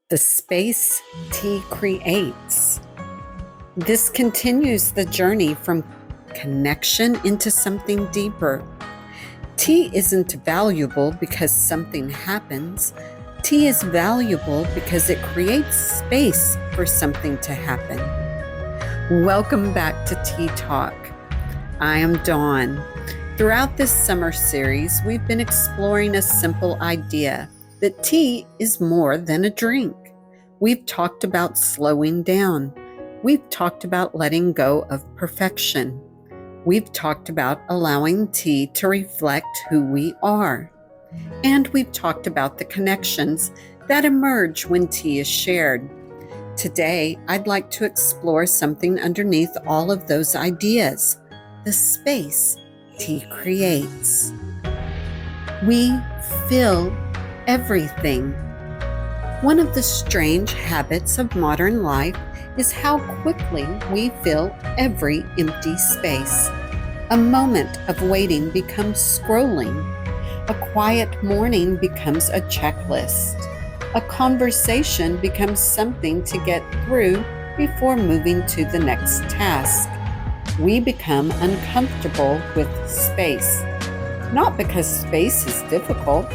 The space tea creates. This continues the journey from connection into something deeper. Tea isn't valuable because something happens. Tea is valuable because it creates space for something to happen. Welcome back to Tea Talk. I am Dawn. Throughout this summer series, we've been exploring a simple idea that tea is more than a drink. We've talked about slowing down. We've talked about letting go of perfection. We've talked about allowing tea to reflect who we are. And we've talked about the connections that emerge when tea is shared. Today, I'd like to explore something underneath all of those ideas, the space tea creates. We fill everything. One of the strange habits of modern life is how quickly we fill every empty space. A moment of waiting becomes scrolling. A quiet morning becomes a checklist. A conversation becomes something to get through before moving to the next task. We become uncomfortable with space, not because space is difficult,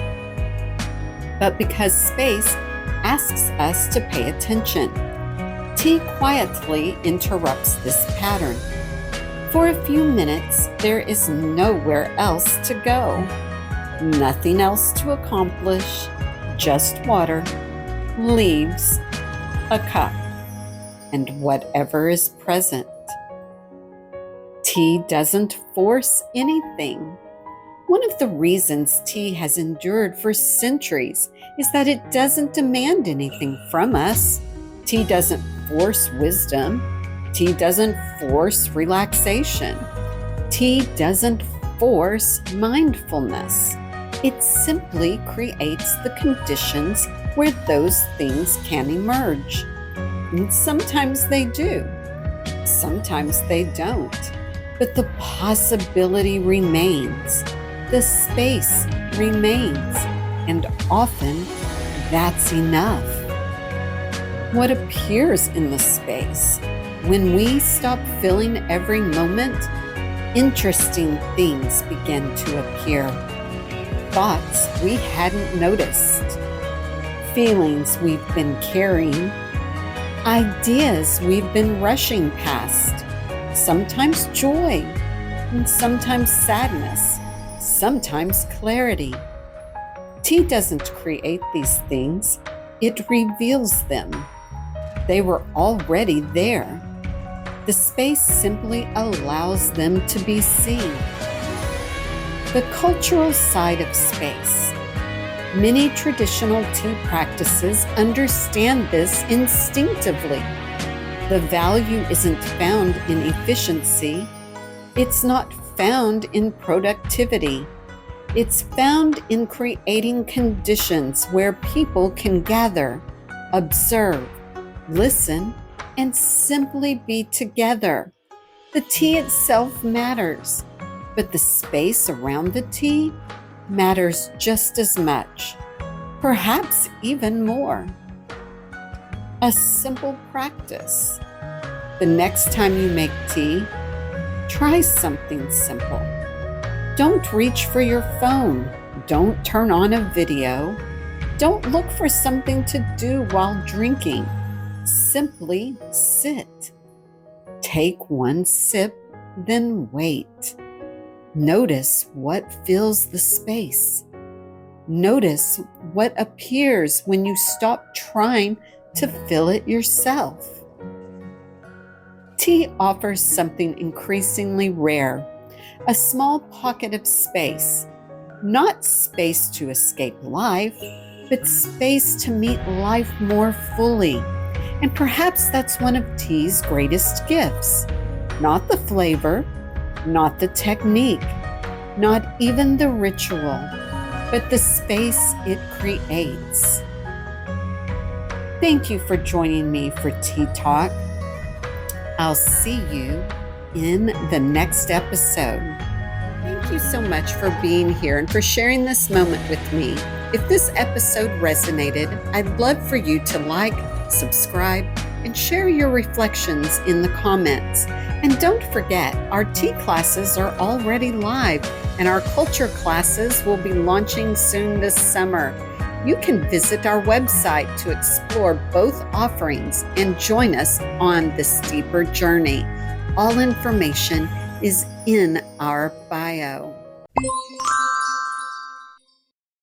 but because space asks us to pay attention. Tea quietly interrupts this pattern. For a few minutes, there is nowhere else to go, nothing else to accomplish, just water, leaves, a cup, and whatever is present. Tea doesn't force anything. One of the reasons tea has endured for centuries is that it doesn't demand anything from us. Tea doesn't force wisdom. Tea doesn't force relaxation. Tea doesn't force mindfulness. It simply creates the conditions where those things can emerge. And sometimes they do. Sometimes they don't. But the possibility remains. The space remains, and often that's enough. What appears in the space? When we stop filling every moment, interesting things begin to appear. Thoughts we hadn't noticed, feelings we've been carrying, ideas we've been rushing past, sometimes joy, and sometimes sadness. Sometimes clarity. Tea doesn't create these things, it reveals them. They were already there. The space simply allows them to be seen. The cultural side of space. Many traditional tea practices understand this instinctively. The value isn't found in efficiency. It's not found in productivity. It's found in creating conditions where people can gather, observe, listen, and simply be together. The tea itself matters, but the space around the tea matters just as much, perhaps even more. A simple practice. The next time you make tea, try something simple. Don't reach for your phone. Don't turn on a video. Don't look for something to do while drinking. Simply sit. Take one sip, then wait. Notice what fills the space. Notice what appears when you stop trying to fill it yourself. Tea offers something increasingly rare, a small pocket of space, not space to escape life, but space to meet life more fully. And perhaps that's one of tea's greatest gifts. Not the flavor, not the technique, not even the ritual, but the space it creates. Thank you for joining me for Tea Talk. I'll see you in the next episode. Thank you so much for being here and for sharing this moment with me. If this episode resonated, I'd love for you to like, subscribe, and share your reflections in the comments. And don't forget, our tea classes are already live, and our culture classes will be launching soon this summer. You can visit our website to explore both offerings and join us on this deeper journey. All information is in our bio.